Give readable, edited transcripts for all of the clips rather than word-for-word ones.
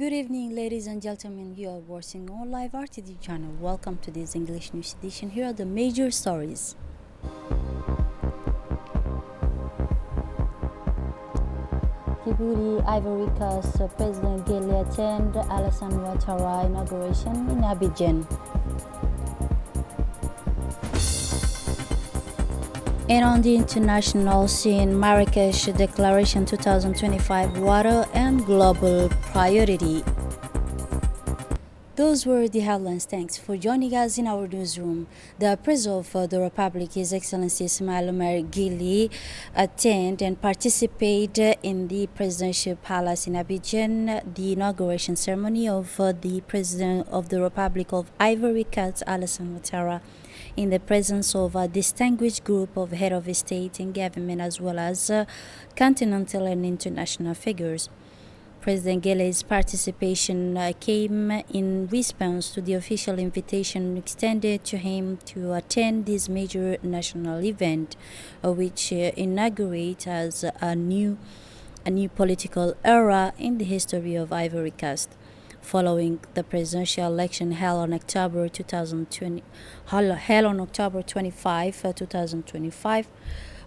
Good evening, ladies and gentlemen. You are watching on Live RTD channel. Welcome to this English news edition. Here are the major stories. Djibouti, Ivory Coast, President Guelleh attend Alassane Ouattara inauguration in Abidjan. And on the international scene, Marrakesh Declaration 2025 Water and Global Priority. Those were the headlines. Thanks for joining us in our newsroom. The President of the Republic, His Excellency Ismail Omar Guelleh, attend and participate in the Presidential Palace in Abidjan, the inauguration ceremony of the President of the Republic of Ivory Coast, Alassane Ouattara, in the presence of a distinguished group of head of state and government, as well as continental and international figures. President Guelleh's participation came in response to the official invitation extended to him to attend this major national event, which inaugurates as a new political era in the history of Ivory Coast. Following the presidential election held on October 25, 2025,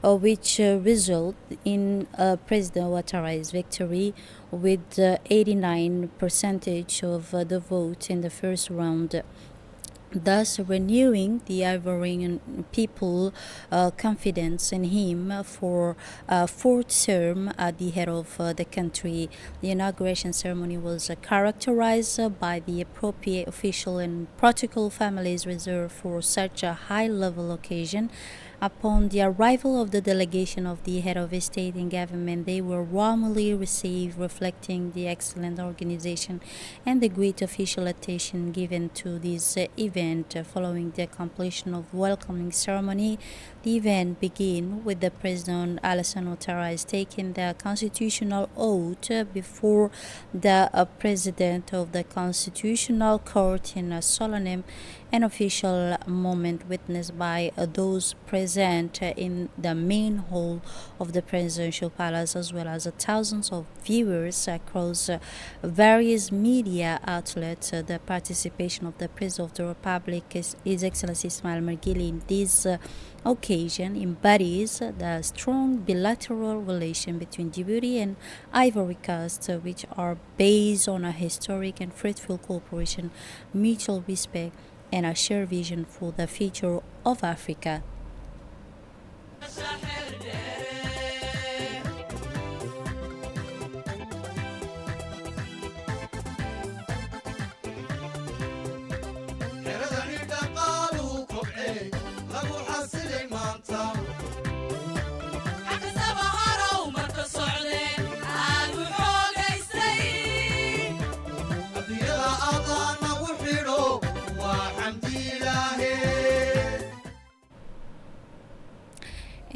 which resulted in President Ouattara's victory with 89% of the vote in the first round, thus renewing the Ivorian people confidence in him for a fourth term at the head of the country. The inauguration ceremony was characterized by the appropriate official and protocol families reserved for such a high-level occasion. Upon the arrival of the delegation of the head of state and government, they were warmly received, reflecting the excellent organization and the great official attention given to this event. Following the completion of the welcoming ceremony, the event began with the President Alassane Ouattara taking the constitutional oath before the President of the Constitutional Court in a solemn and official moment witnessed by those present in the main hall of the presidential palace, as well as thousands of viewers across various media outlets. The participation of the President of the Republic, His Excellency Ismail Omar Guelleh, in this occasion embodies the strong bilateral relation between Djibouti and Ivory Coast, which are based on a historic and fruitful cooperation, mutual respect, and a shared vision for the future of Africa.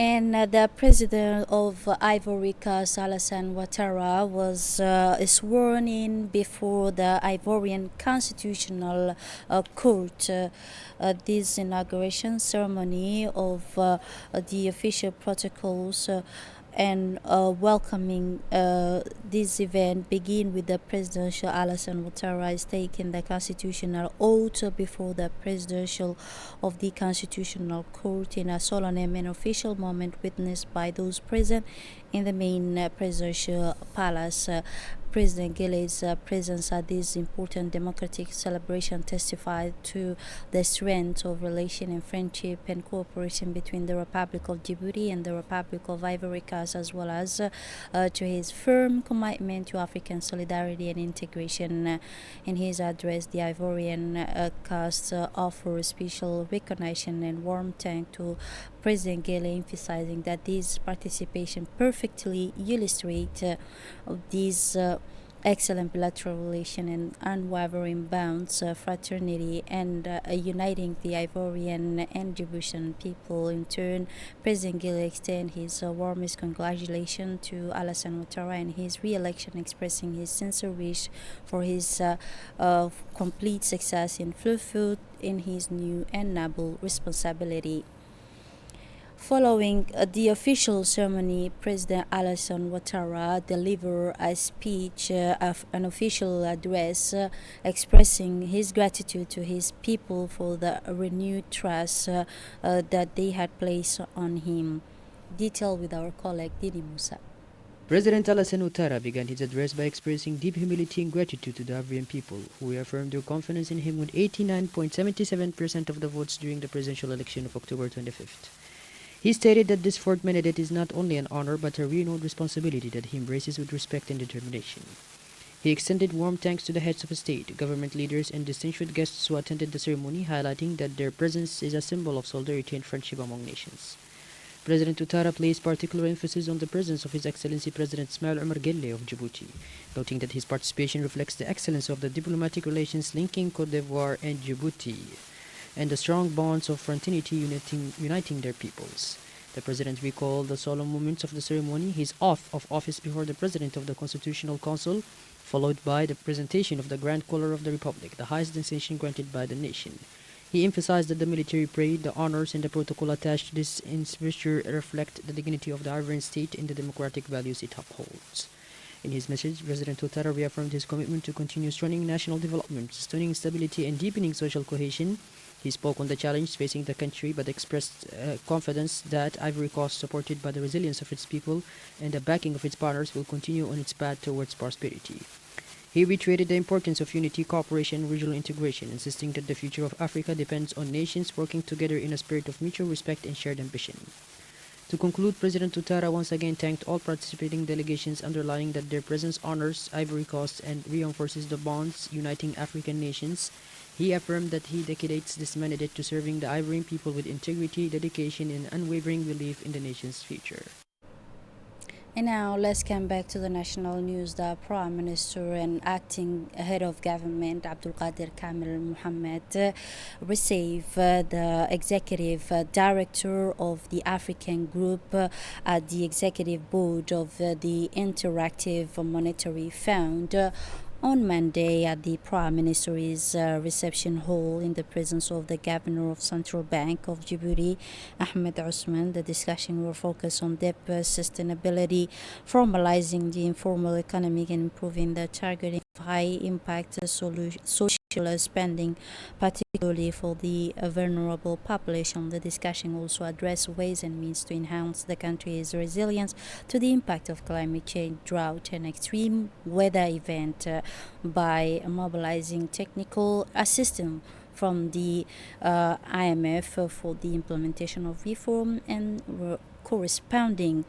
And the President of Ivory Coast, Alassane Ouattara, was sworn in before the Ivorian Constitutional Court. This inauguration ceremony of the official protocols and welcoming this event begin with the presidential Alassane Ouattara taking the constitutional oath before the presidential of the Constitutional Court in a solemn and official moment witnessed by those present in the main presidential palace. President Guelleh's presence at this important democratic celebration testified to the strength of relation and friendship and cooperation between the Republic of Djibouti and the Republic of Ivory Coast, as well as to his firm commitment to African solidarity and integration. In his address, the Ivorian Coast offers special recognition and warm thanks to President Guelleh, emphasizing that this participation perfectly illustrates these excellent bilateral relation and unwavering bonds, fraternity, and uniting the Ivorian and Djiboutian people. In turn, President Guelleh extends his warmest congratulations to Alassane Ouattara and his re-election, expressing his sincere wish for his complete success in fulfilled in his new and noble responsibility. Following the official ceremony, President Alassane Ouattara delivered a speech, an official address, expressing his gratitude to his people for the renewed trust that they had placed on him. Detail with our colleague Didi Musa. President Alassane Ouattara began his address by expressing deep humility and gratitude to the Ivorian people, who reaffirmed their confidence in him with 89.77% of the votes during the presidential election of October 25th. He stated that this fourth mandate is not only an honor but a renewed responsibility that he embraces with respect and determination. He extended warm thanks to the heads of state, government leaders, and distinguished guests who attended the ceremony, highlighting that their presence is a symbol of solidarity and friendship among nations. President Ouattara placed particular emphasis on the presence of His Excellency President Ismail Omar Guelleh of Djibouti, noting that his participation reflects the excellence of the diplomatic relations linking Cote d'Ivoire and Djibouti, and the strong bonds of fraternity uniting their peoples. The President recalled the solemn moments of the ceremony, his oath of office before the President of the Constitutional Council, followed by the presentation of the Grand Collar of the Republic, the highest distinction granted by the nation. He emphasized that the military parade, the honors, and the protocol attached to this investiture reflect the dignity of the Ivorian state and the democratic values it upholds. In his message, President Ouattara reaffirmed his commitment to continue strengthening national development, sustaining stability, and deepening social cohesion. He spoke on the challenges facing the country but expressed confidence that Ivory Coast, supported by the resilience of its people and the backing of its partners, will continue on its path towards prosperity. He reiterated the importance of unity, cooperation, and regional integration, insisting that the future of Africa depends on nations working together in a spirit of mutual respect and shared ambition. To conclude, President Ouattara once again thanked all participating delegations, underlining that their presence honors Ivory Coast and reinforces the bonds uniting African nations. He affirmed that he dedicates this mandate to serving the Ivorian people with integrity, dedication, and unwavering belief in the nation's future. And now let's come back to the national news. The Prime Minister and acting head of government Abdulkader Kamel Mohamed received the executive director of the African Group at the executive board of the Interactive Monetary Fund on Monday at the Prime Minister's reception hall in the presence of the Governor of Central Bank of Djibouti, Ahmed Ousmane. The discussion will focus on debt sustainability, formalizing the informal economy, and improving the targeting of high-impact social spending, particularly for the vulnerable population. The discussion also addressed ways and means to enhance the country's resilience to the impact of climate change, drought, and extreme weather event by mobilizing technical assistance from the IMF for the implementation of reform and corresponding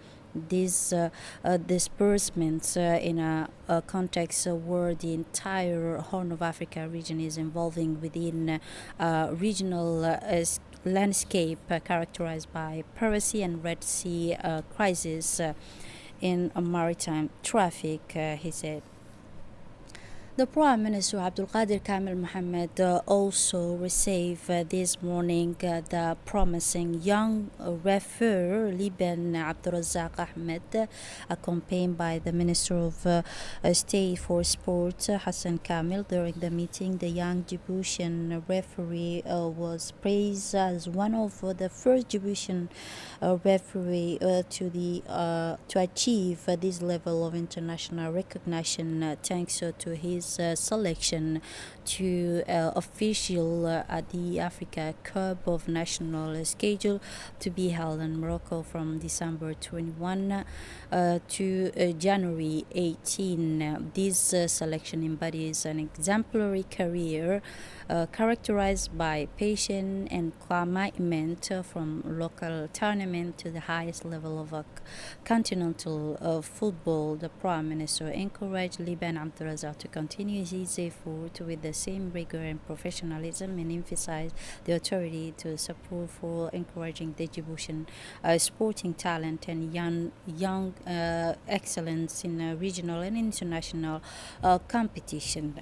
these disbursements in a context where the entire Horn of Africa region is evolving within regional landscape characterized by piracy and Red Sea crisis in maritime traffic, he said. The Prime Minister Abdulkader Kamel Mohamed also received this morning the promising young referee Liban Abdurazak Ahmed, accompanied by the Minister of State for Sport Hassan Kamel. During the meeting, the young Djiboutian referee was praised as one of the first Djiboutian referee to achieve this level of international recognition, thanks to his selection to official at the Africa Cup of National schedule to be held in Morocco from December 21 to January 18. This selection embodies an exemplary career characterized by patience and commitment from local tournament to the highest level of continental football. The Prime Minister encouraged Liban Abdurazak to continue his effort with the same rigor and professionalism and emphasized the authority to support for encouraging the Djiboutian sporting talent and young excellence in regional and international competition.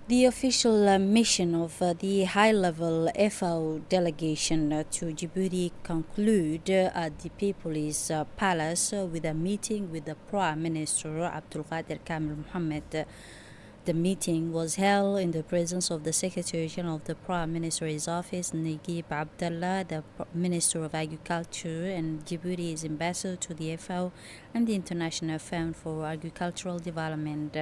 The official mission of the high-level FAO delegation to Djibouti concluded at the People's Palace with a meeting with the Prime Minister Abdulkader Kamel Mohamed. The meeting was held in the presence of the Secretary General of the Prime Minister's Office, Naguib Abdallah, the Minister of Agriculture, and Djibouti's ambassador to the FAO and the International Fund for Agricultural Development.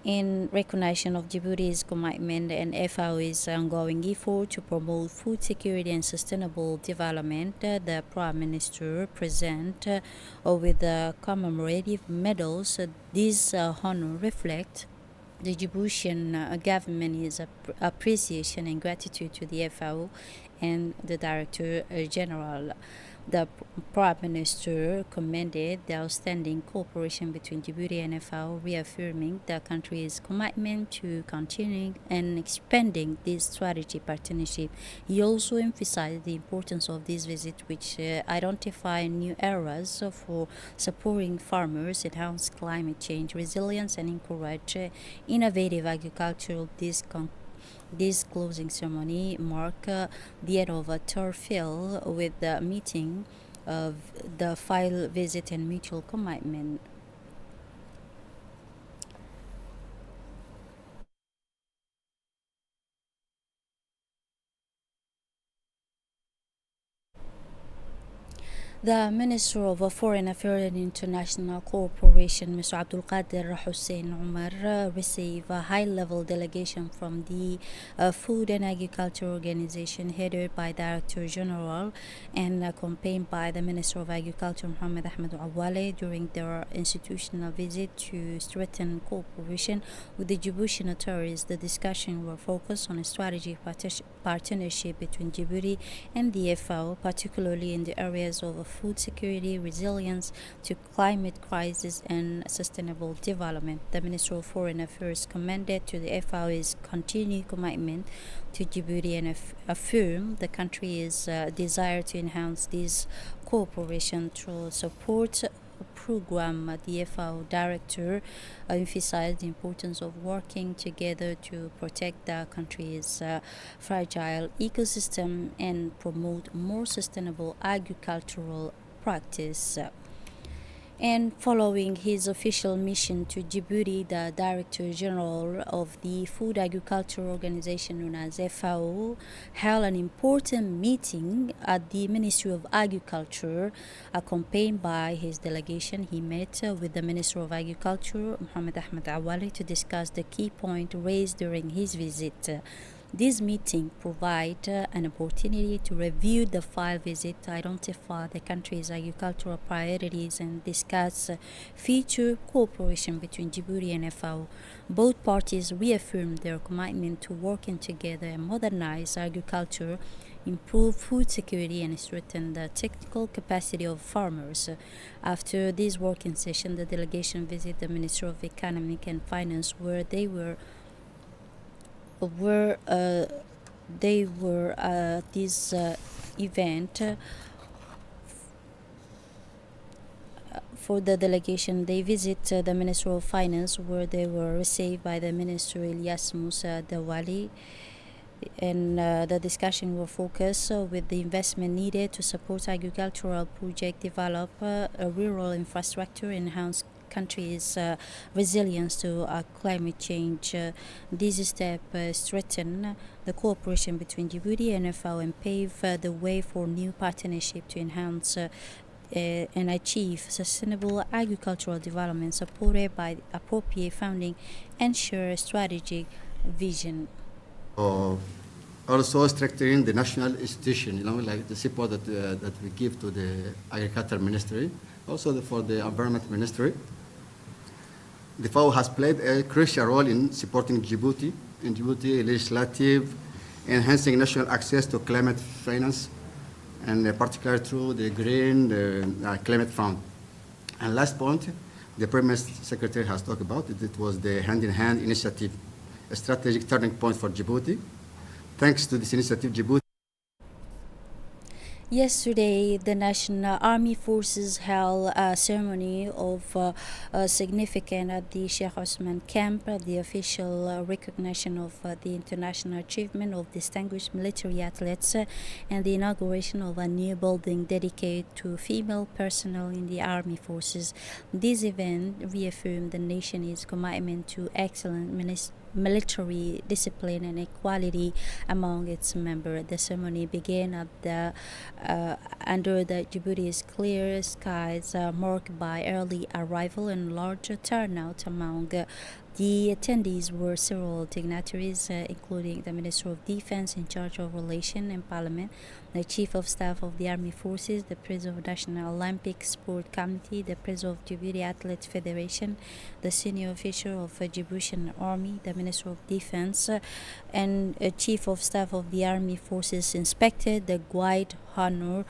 In recognition of Djibouti's commitment and FAO's ongoing effort to promote food security and sustainable development, the Prime Minister present with the commemorative medals. These honor reflect the Djiboutian government's appreciation and gratitude to the FAO and the Director General. The Prime Minister commended the outstanding cooperation between Djibouti and FAO, reaffirming the country's commitment to continuing and expanding this strategic partnership. He also emphasized the importance of this visit, which identified new areas for supporting farmers, enhance climate change resilience, and encourage innovative agricultural This closing ceremony marked the end of a tour filled with the meeting of the file visit and mutual commitment. The Minister of Foreign Affairs and International Cooperation, Mr. Abdul Qadir Hussein Umar, received a high-level delegation from the Food and Agriculture Organization headed by Director General and accompanied by the Minister of Agriculture, Mohamed Ahmed Awale, during their institutional visit to strengthen cooperation with the Djiboutian authorities. The discussion were focused on a strategic partnership between Djibouti and the FAO, particularly in the areas of food security, resilience to climate crisis, and sustainable development. The Minister of Foreign Affairs commended to the FAO's continued commitment to Djibouti and affirmed the country's desire to enhance this cooperation through support program. The FAO director emphasized the importance of working together to protect the country's fragile ecosystem and promote more sustainable agricultural practice. And following his official mission to Djibouti, the Director General of the Food Agriculture Organization, known as FAO, held an important meeting at the Ministry of Agriculture. Accompanied by his delegation, he met with the Minister of Agriculture, Mohamed Ahmed Awale, to discuss the key points raised during his visit. This meeting provides an opportunity to review the file visit, identify the country's agricultural priorities, and discuss future cooperation between Djibouti and FAO. Both parties reaffirmed their commitment to working together and modernize agriculture, improve food security, and strengthen the technical capacity of farmers. After this working session, the delegation visited the Ministry of Economic and Finance, where they were at this event. For the delegation, they visit the Ministry of Finance, where they were received by the Minister Ilyas Musa Dawali, and the discussion will focus with the investment needed to support agricultural project, develop rural infrastructure, enhance country's resilience to climate change. This step strengthen the cooperation between Djibouti and FAO and pave the way for new partnership to enhance and achieve sustainable agricultural development supported by appropriate funding and shared strategic vision. Also strengthening the national institution, like the support that we give to the Agriculture Ministry, also for the Environment Ministry. The FAO has played a crucial role in supporting Djibouti legislative, enhancing national access to climate finance, and particularly through the Green Climate Fund. And last point, the Prime Secretary has talked about it. It was the hand-in-hand initiative, a strategic turning point for Djibouti. Thanks to this initiative, Djibouti Yesterday, the National Army Forces held a ceremony of significance at the Sheikh Osman camp, the official recognition of the international achievement of distinguished military athletes, and the inauguration of a new building dedicated to female personnel in the Army Forces. This event reaffirmed the nation's commitment to excellent military discipline and equality among its members. The ceremony began at under the Djibouti's clear skies, marked by early arrival and larger turnout among the attendees were several dignitaries, including the Minister of Defense in charge of Relations and Parliament, the Chief of Staff of the Army Forces, the President of the National Olympic Sport Committee, the President of Djibouti Athletes Federation, the senior official of the Djiboutian Army, the Minister of Defense, and Chief of Staff of the Army Forces inspected the Guide Honor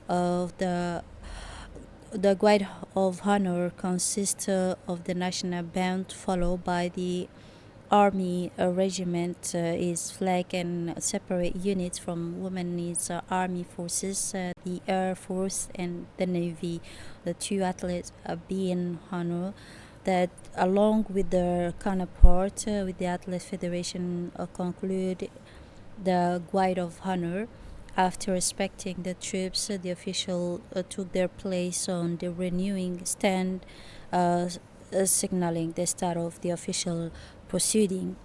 of the Guide of Honor consists of the national band, followed by the Army regiment, is flag and separate units from women's Army Forces, the Air Force, and the Navy. The two athletes being honor that, along with their counterpart with the Athletes Federation, conclude the Guide of Honor. After respecting the troops, the official took their place on the renewing stand, signaling the start of the official proceeding.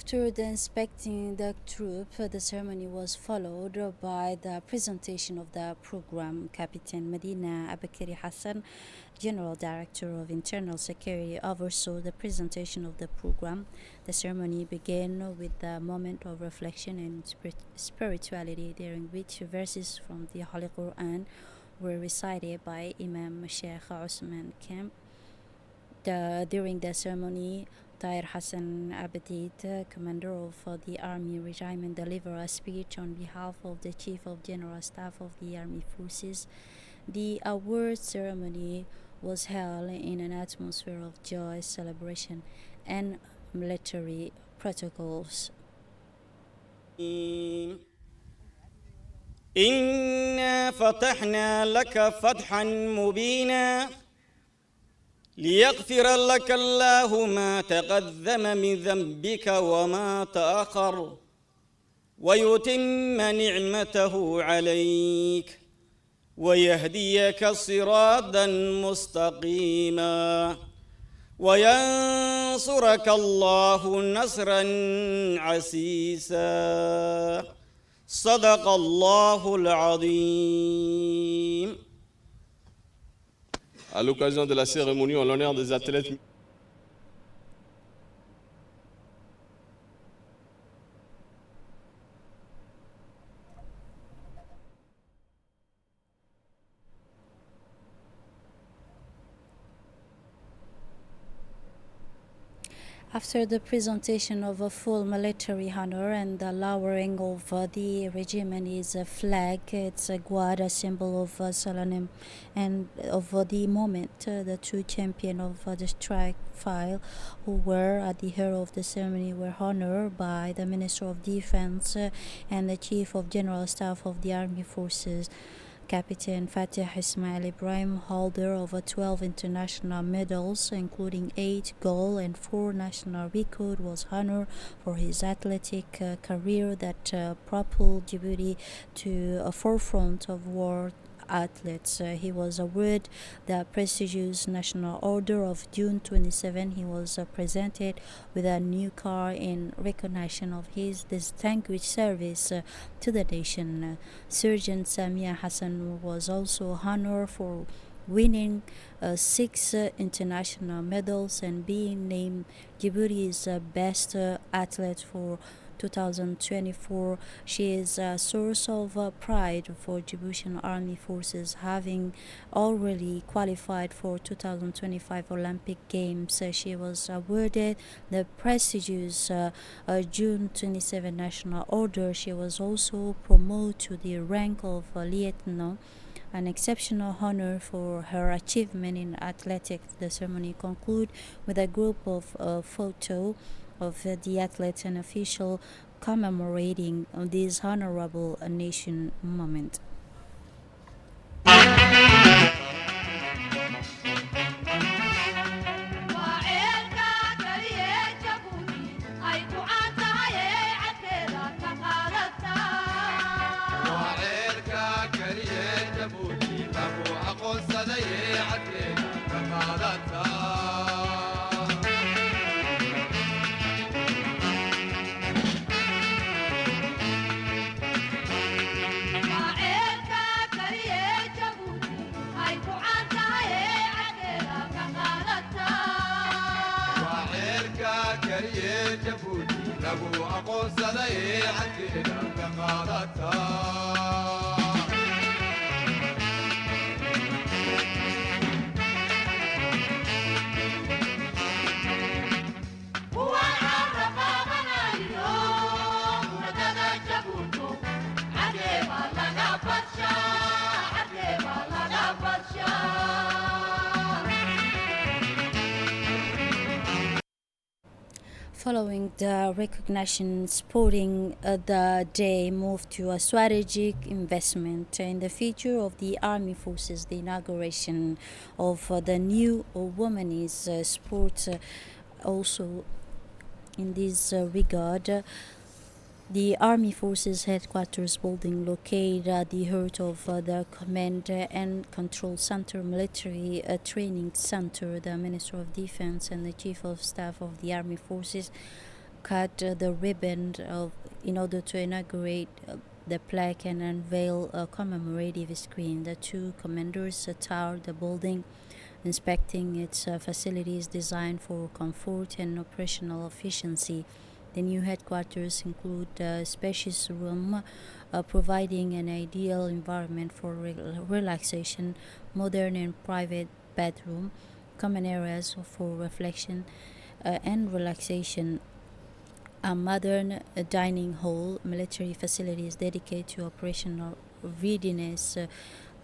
After the inspecting the troop, the ceremony was followed by the presentation of the program. Captain Medina Abakiri Hassan, General Director of Internal Security, oversaw the presentation of the program. The ceremony began with a moment of reflection and spirituality, during which verses from the Holy Quran were recited by Imam Sheikh Osman Kemp. During the ceremony, Tahir Hassan Abedid, commander of the Army Regiment, delivered a speech on behalf of the Chief of General Staff of the Army Forces. The award ceremony was held in an atmosphere of joy, celebration, and military protocols. إنا فتحنا لك فتحا مبينا ليغفر لك الله ما تقدم من ذنبك وما تأخر ويتم نعمته عليك ويهديك صراطا مستقيما وينصرك الله نصرا عزيزا صدق الله العظيم. À l'occasion de la cérémonie en l'honneur des athlètes After the presentation of a full military honor and the lowering of the regiment's flag, it's a guard, a symbol of Salanim, and of the moment, the two champions of the strike file, who were at the head of the ceremony, were honored by the Minister of Defense and the Chief of General Staff of the Army Forces. Captain Fatih Ismail Ibrahim, holder of 12 international medals, including 8 gold and 4 national records, was honored for his athletic career that propelled Djibouti to a forefront of world athletes. He was awarded the prestigious National Order of June 27. He was presented with a new car in recognition of his distinguished service to the nation. Sergeant Samia Hassan was also honored for winning 6 international medals and being named Djibouti's best athlete for 2024. She is a source of pride for Djiboutian Army Forces, having already qualified for 2025 Olympic Games. She was awarded the prestigious June 27 National Order. She was also promoted to the rank of Lieutenant, an exceptional honor for her achievement in athletics. The ceremony concluded with a group of photos of the athletes and officials commemorating this honorable nation moment. Following the recognition, Sporting the Day moved to a strategic investment in the future of the Army Forces. The inauguration of the new women's sport also in this regard. The Army Forces Headquarters building, located at the heart of the Command and Control Center, Military Training Center, the Minister of Defense and the Chief of Staff of the Army Forces cut the ribbon in order to inaugurate the plaque and unveil a commemorative screen. The two commanders toured the building, inspecting its facilities designed for comfort and operational efficiency. The new headquarters include a spacious room providing an ideal environment for relaxation, modern and private bedroom, common areas for reflection and relaxation, a modern dining hall, military facilities dedicated to operational readiness,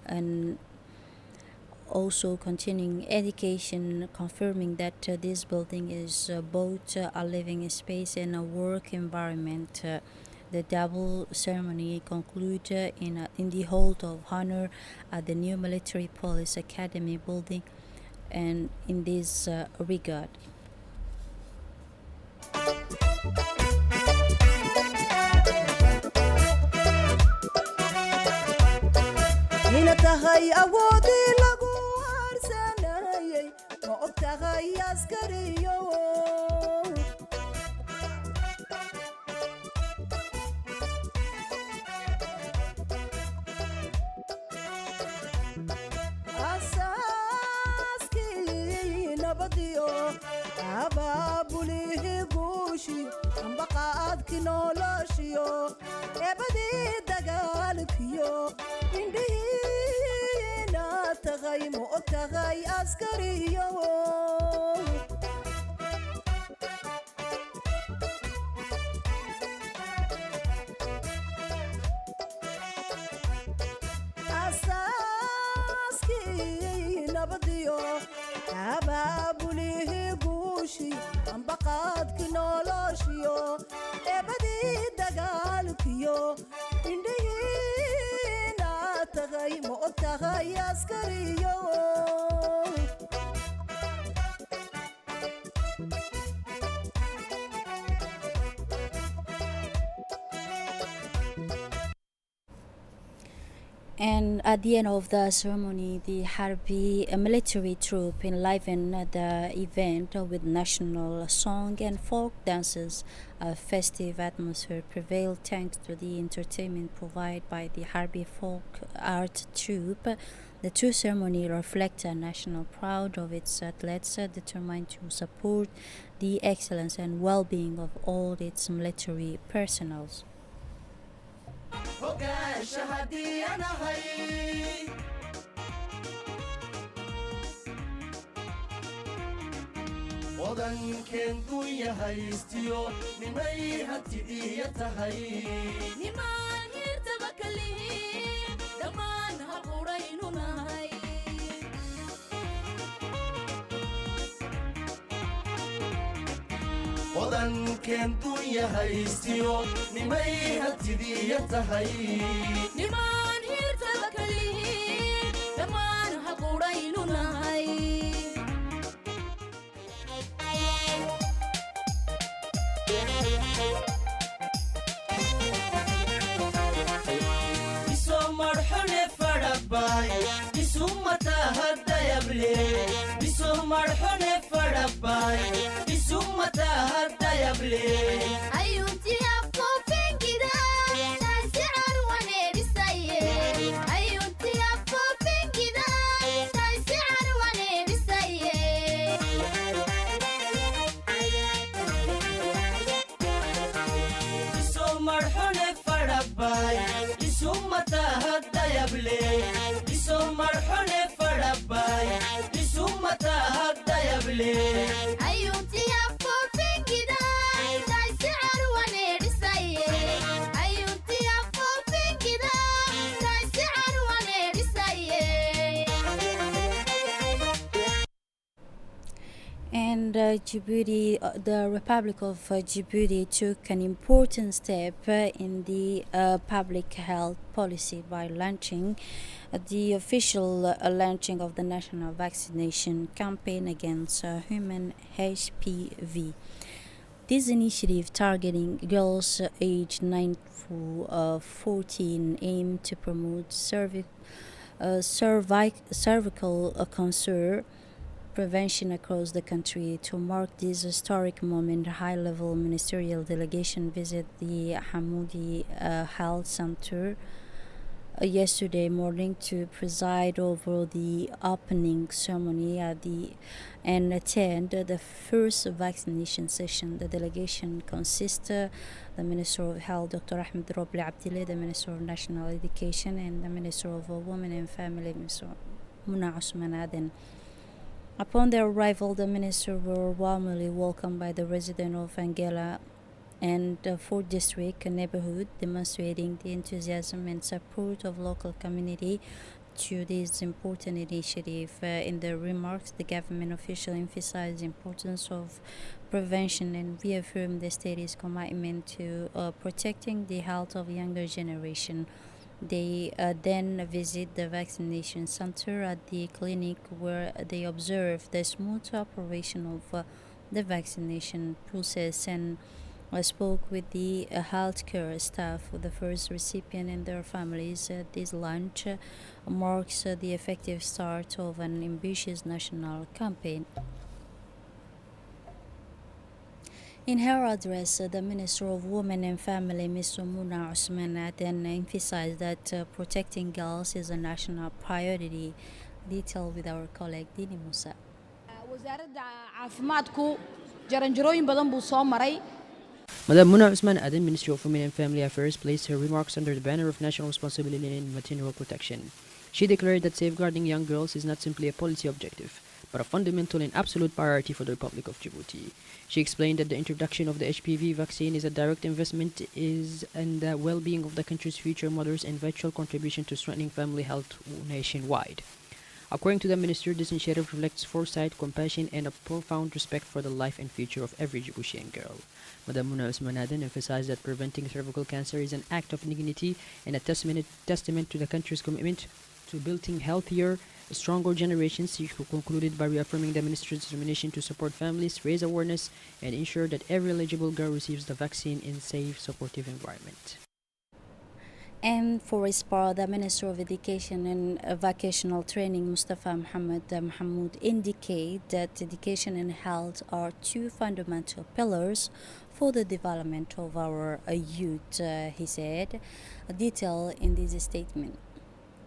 and also continuing education, confirming that this building is both a living space and a work environment. The double ceremony concluded in the Hall of Honor at the new Military Police Academy building, and in this regard. inatahay awoodii lagu harsanayay ma og tahay askariyo asaaskii nabadiyo abaabulihii guushi ambaqaadki noloshiyo eebadii dagaalkiyo indhihiina tagay ma og tahay askariyo asaaskii nabadiyo abaabulihii guushi ambaqaadki noloshiyo eebadii dagaalkiyo indhihiina tagay ma og tahay askariyo And at the end of the ceremony, the Harbi military troop enlivened the event with national song and folk dances. A festive atmosphere prevailed thanks to the entertainment provided by the Harbi folk art troupe. The two ceremonies reflect a national pride of its athletes, determined to support the excellence and well-being of all its military personnel. hogaansha haddii aan ahay odankeenku yahaystiyo nimay hantidiya tahay nimaan hirtaba kalihiin dhammaan haquraynu nahay odankeenku yahaystiyo nimay hantidiya tahay nimaan hirtaba kalihiin dhammaan haquraynu nahay iso marxone fadhabay isumata haddayable iso marxone fadhabay isumata haddayable ayuntiya foofengida taisicar waneedisaye ayuntiya foofengida taisicar waneedisaye iso marxone fadhabay isumata haddayable iso marxone fadhabay isumata haddayable ayuntiya foofengida taisicar waneedisaye ayuntiya foofengida taisicar waneedisaye And Djibouti, the Republic of Djibouti took an important step in the public health policy by launching the official launching of the national vaccination campaign against human HPV. This initiative, targeting girls aged 9 to 14, aimed to promote cervical cancer prevention across the country. To mark this historic moment, a high-level ministerial delegation visited the Hamoudi Health Center yesterday morning to preside over the opening ceremony and attend the first vaccination session. The delegation consists the Minister of Health, Dr. Ahmed Robli Abdillah, the Minister of National Education, and the Minister of Women and Family, Mr. Muna Usman Aden. Upon their arrival, the minister were warmly welcomed by the resident of Angela and 4th District neighborhood, demonstrating the enthusiasm and support of local community to this important initiative. In their remarks, the government official emphasized the importance of prevention and reaffirmed the state's commitment to protecting the health of younger generation. They then visit the vaccination center at the clinic where they observe the smooth operation of the vaccination process and spoke with the healthcare staff. The first recipient and their families. This launch marks the effective start of an ambitious national campaign. In her address, the Minister of Women and Family, Mr. Muna Usman, then emphasized that protecting girls is a national priority. Detail with our colleague Dini Musa. wasaaradda caafimaadku jaranjarooyin badan buu soo maray. Madam Muna Usman Aden, Ministry of Women and Family Affairs, placed her remarks under the banner of national responsibility in maternal protection. She declared that safeguarding young girls is not simply a policy objective, but a fundamental and absolute priority for the Republic of Djibouti. She explained that the introduction of the HPV vaccine is a direct investment in the well-being of the country's future mothers and vital contribution to strengthening family health nationwide. According to the minister, this initiative reflects foresight, compassion, and a profound respect for the life and future of every Djiboutian girl. Madam Muna Usman Aden emphasized that preventing cervical cancer is an act of dignity and a testament to the country's commitment to building healthier, stronger generations. She concluded by reaffirming the minister's determination to support families, raise awareness, and ensure that every eligible girl receives the vaccine in a safe, supportive environment. And for his part, the Minister of Education and Vocational Training, Mustafa Mohammed Mahmoud, indicate that education and health are two fundamental pillars for the development of our youth, he said. Detail in this statement.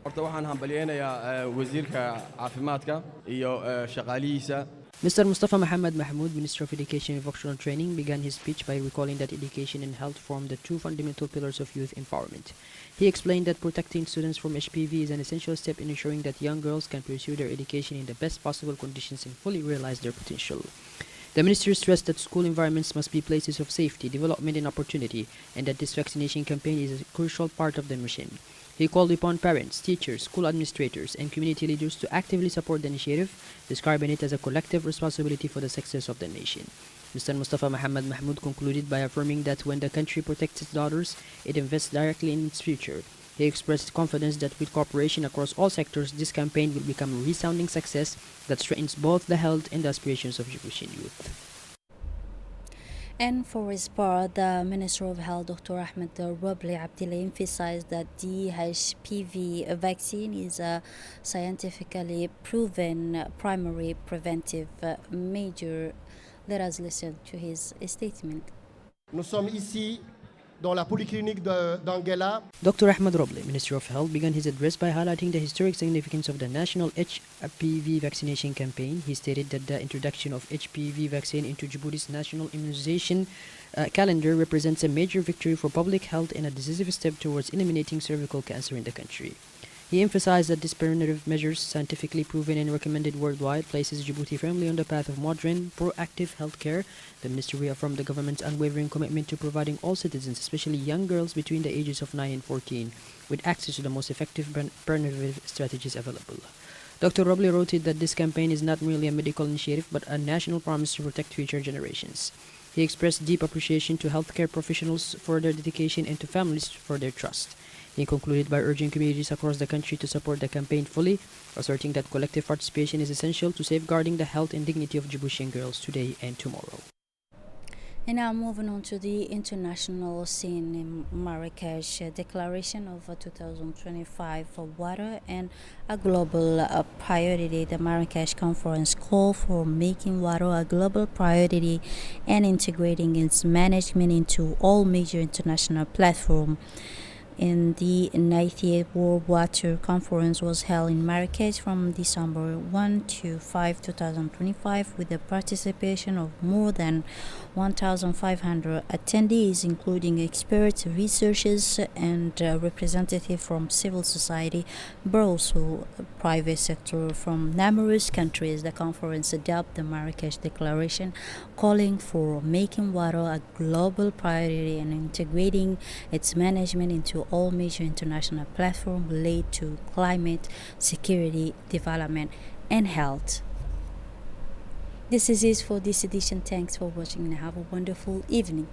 horta waxaan hambalyeeynaa wasiirka caafimaadka iyo shaqaalihiisa. Mr. Mustafa Mohammed Mahmoud, Minister of Education and Vocational Training, began his speech by recalling that education and health form the two fundamental pillars of youth empowerment. He explained that protecting students from HPV is an essential step in ensuring that young girls can pursue their education in the best possible conditions and fully realize their potential. The minister stressed that school environments must be places of safety, development, and opportunity, and that this vaccination campaign is a crucial part of the mission. He called upon parents, teachers, school administrators, and community leaders to actively support the initiative, describing it as a collective responsibility for the success of the nation. Mr. Mustafa Mohammed Mahmoud concluded by affirming that when the country protects its daughters, it invests directly in its future. He expressed confidence that with cooperation across all sectors, this campaign will become a resounding success that strengthens both the health and the aspirations of Djiboutian youth. And for his part, the Minister of Health, Dr. Ahmed Robli Abdillah, emphasized that the HPV vaccine is a scientifically proven primary preventive measure. Let us listen to his statement. Nous sommes ici dans la polyclinique d'Angela. Dr. Ahmed Robli, Minister of Health, began his address by highlighting the historic significance of the national HPV vaccination campaign. He stated that the introduction of HPV vaccine into Djibouti's national immunization calendar represents a major victory for public health and a decisive step towards eliminating cervical cancer in the country. He emphasized that this preventative measures, scientifically proven and recommended worldwide, places Djibouti firmly on the path of modern, proactive healthcare. The ministry reaffirmed the government's unwavering commitment to providing all citizens, especially young girls between the ages of 9 and 14, with access to the most effective preventative strategies available. Dr. Robli wrote that this campaign is not merely a medical initiative, but a national promise to protect future generations. He expressed deep appreciation to healthcare professionals for their dedication and to families for their trust. He concluded by urging communities across the country to support the campaign fully, asserting that collective participation is essential to safeguarding the health and dignity of Djiboutian girls today and tomorrow. And now moving on to the international scene in Marrakesh, Declaration of 2025 for water and a global priority. The Marrakesh conference called for making water a global priority and integrating its management into all major international platforms. In the 90th World Water Conference was held in Marrakech from December 1 to 5, 2025, with the participation of more than 1,500 attendees, including experts, researchers, and representatives from civil society, but also private sector from numerous countries. The conference adopted the Marrakech Declaration, calling for making water a global priority and integrating its management into all major international platforms related to climate, security, development, and health. This is it for this edition. Thanks for watching and have a wonderful evening.